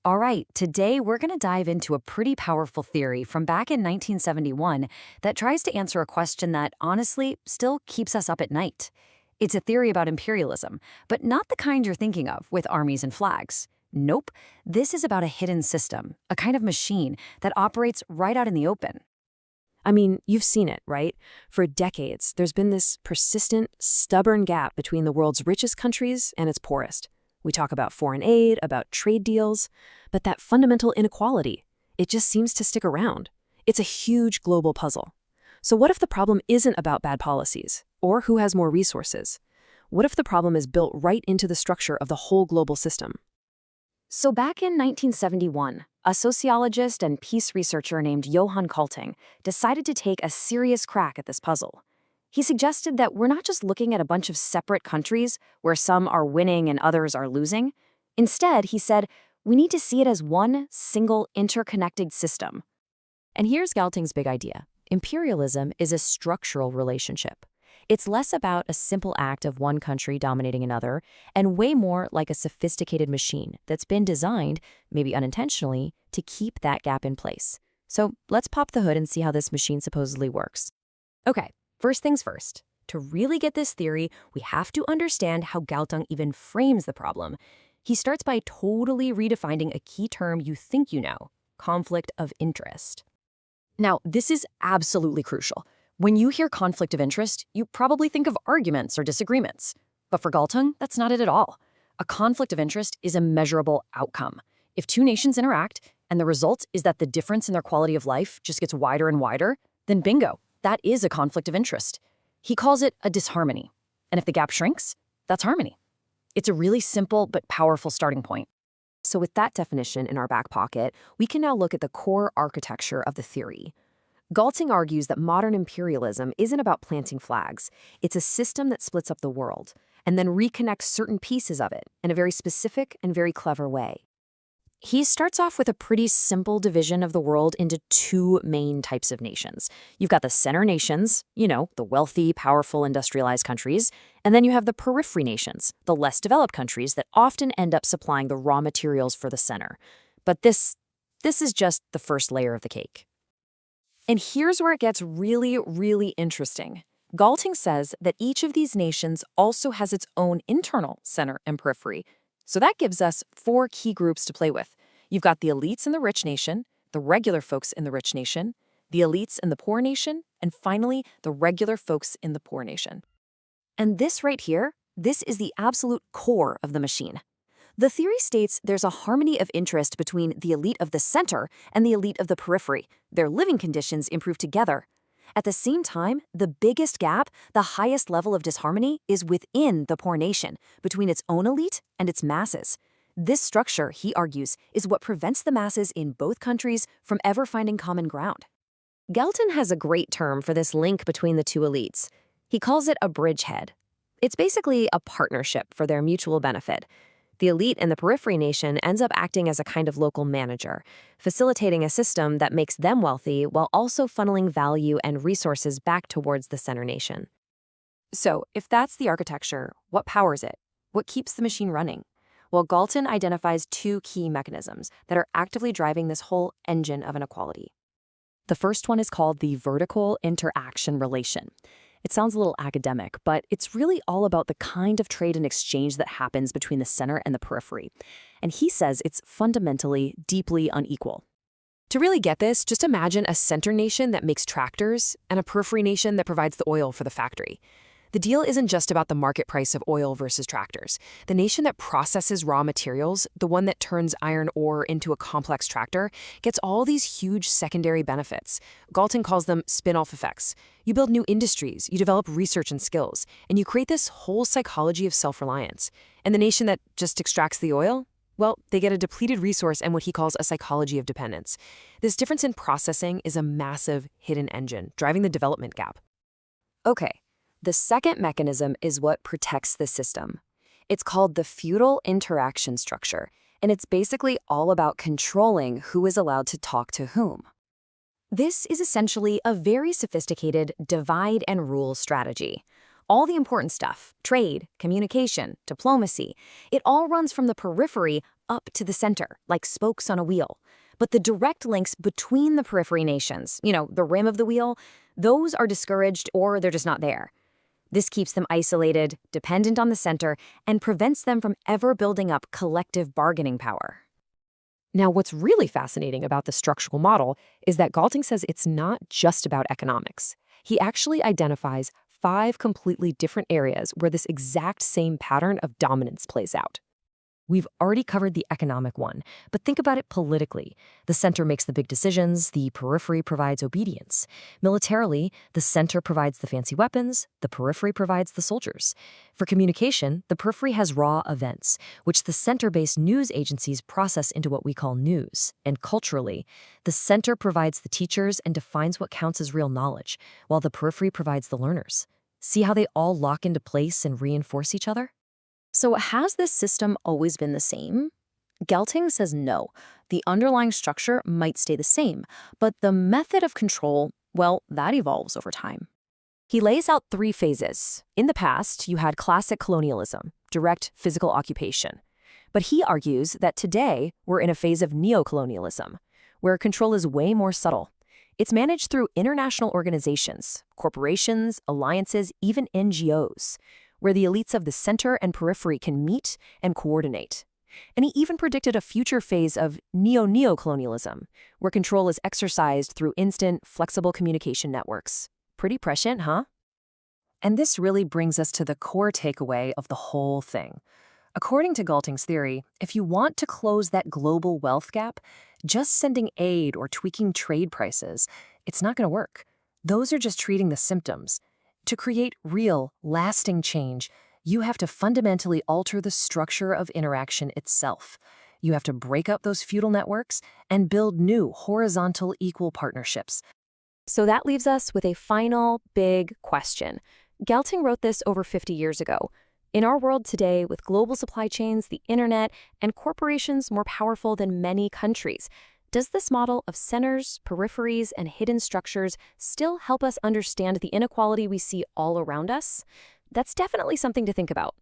All right, today we're going to dive into a pretty powerful theory from back in 1971 that tries to answer a question that, honestly, still keeps us up at night. It's a theory about imperialism, but not the kind you're thinking of with armies and flags. Nope, this is about a hidden system, a kind of machine that operates right out in the open. I mean, you've seen it, right? For decades, there's been this persistent, stubborn gap between the world's richest countries and its poorest. We talk about foreign aid, about trade deals, but that fundamental inequality, it just seems to stick around. It's a huge global puzzle. So what if the problem isn't about bad policies, or who has more resources? What if the problem is built right into the structure of the whole global system? So back in 1971, a sociologist and peace researcher named Johan Galtung decided to take a serious crack at this puzzle. He suggested that we're not just looking at a bunch of separate countries where some are winning and others are losing. Instead, he said, we need to see it as one single interconnected system. And here's Galtung's big idea. Imperialism is a structural relationship. It's less about a simple act of one country dominating another, and way more like a sophisticated machine that's been designed, maybe unintentionally, to keep that gap in place. So let's pop the hood and see how this machine supposedly works. Okay, first things first. To really get this theory, we have to understand how Galtung even frames the problem. He starts by totally redefining a key term you think you know: conflict of interest. Now, this is absolutely crucial. When you hear conflict of interest, you probably think of arguments or disagreements. But for Galtung, that's not it at all. A conflict of interest is a measurable outcome. If two nations interact, and the result is that the difference in their quality of life just gets wider and wider, then bingo, that is a conflict of interest. He calls it a disharmony. And if the gap shrinks, that's harmony. It's a really simple but powerful starting point. So with that definition in our back pocket, we can now look at the core architecture of the theory. Galtung argues that modern imperialism isn't about planting flags. It's a system that splits up the world and then reconnects certain pieces of it in a very specific and very clever way. He starts off with a pretty simple division of the world into two main types of nations. You've got the center nations, the wealthy, powerful, industrialized countries, and then you have the periphery nations, the less developed countries that often end up supplying the raw materials for the center. But this is just the first layer of the cake. And here's where it gets really, really interesting. Galtung says that each of these nations also has its own internal center and periphery. So that gives us four key groups to play with. You've got the elites in the rich nation, the regular folks in the rich nation, the elites in the poor nation, and finally, the regular folks in the poor nation. And this right here, this is the absolute core of the machine. The theory states there's a harmony of interest between the elite of the center and the elite of the periphery. Their living conditions improve together. At the same time, the biggest gap, the highest level of disharmony, is within the poor nation, between its own elite and its masses. This structure, he argues, is what prevents the masses in both countries from ever finding common ground. Galtung has a great term for this link between the two elites. He calls it a bridgehead. It's basically a partnership for their mutual benefit. The elite in the periphery nation ends up acting as a kind of local manager, facilitating a system that makes them wealthy while also funneling value and resources back towards the center nation. So, if that's the architecture, what powers it? What keeps the machine running? Well, Galtung identifies two key mechanisms that are actively driving this whole engine of inequality. The first one is called the vertical interaction relation. It sounds a little academic, but it's really all about the kind of trade and exchange that happens between the center and the periphery. And he says it's fundamentally, deeply unequal. To really get this, just imagine a center nation that makes tractors and a periphery nation that provides the oil for the factory. The deal isn't just about the market price of oil versus tractors. The nation that processes raw materials, the one that turns iron ore into a complex tractor, gets all these huge secondary benefits. Galtung calls them spin-off effects. You build new industries, you develop research and skills, and you create this whole psychology of self-reliance. And the nation that just extracts the oil? Well, they get a depleted resource and what he calls a psychology of dependence. This difference in processing is a massive hidden engine, driving the development gap. Okay. The second mechanism is what protects the system. It's called the feudal interaction structure, and it's basically all about controlling who is allowed to talk to whom. This is essentially a very sophisticated divide and rule strategy. All the important stuff, trade, communication, diplomacy, it all runs from the periphery up to the center, like spokes on a wheel. But the direct links between the periphery nations, the rim of the wheel, those are discouraged or they're just not there. This keeps them isolated, dependent on the center, and prevents them from ever building up collective bargaining power. Now, what's really fascinating about the structural model is that Galtung says it's not just about economics. He actually identifies 5 completely different areas where this exact same pattern of dominance plays out. We've already covered the economic one, but think about it politically. The center makes the big decisions, the periphery provides obedience. Militarily, the center provides the fancy weapons, the periphery provides the soldiers. For communication, the periphery has raw events, which the center-based news agencies process into what we call news. And culturally, the center provides the teachers and defines what counts as real knowledge, while the periphery provides the learners. See how they all lock into place and reinforce each other? So has this system always been the same? Galtung says no. The underlying structure might stay the same, but the method of control, well, that evolves over time. He lays out 3 phases. In the past, you had classic colonialism, direct physical occupation. But he argues that today we're in a phase of neocolonialism, where control is way more subtle. It's managed through international organizations, corporations, alliances, even NGOs, where the elites of the center and periphery can meet and coordinate. And he even predicted a future phase of neocolonialism, where control is exercised through instant, flexible communication networks. Pretty prescient, huh? And this really brings us to the core takeaway of the whole thing. According to Galtung's theory, if you want to close that global wealth gap, just sending aid or tweaking trade prices, it's not going to work. Those are just treating the symptoms. To create real, lasting change, you have to fundamentally alter the structure of interaction itself. You have to break up those feudal networks and build new, horizontal, equal partnerships. So that leaves us with a final big question. Galtung wrote this over 50 years ago. In our world today, with global supply chains, the internet, and corporations more powerful than many countries, does this model of centers, peripheries, and hidden structures still help us understand the inequality we see all around us? That's definitely something to think about.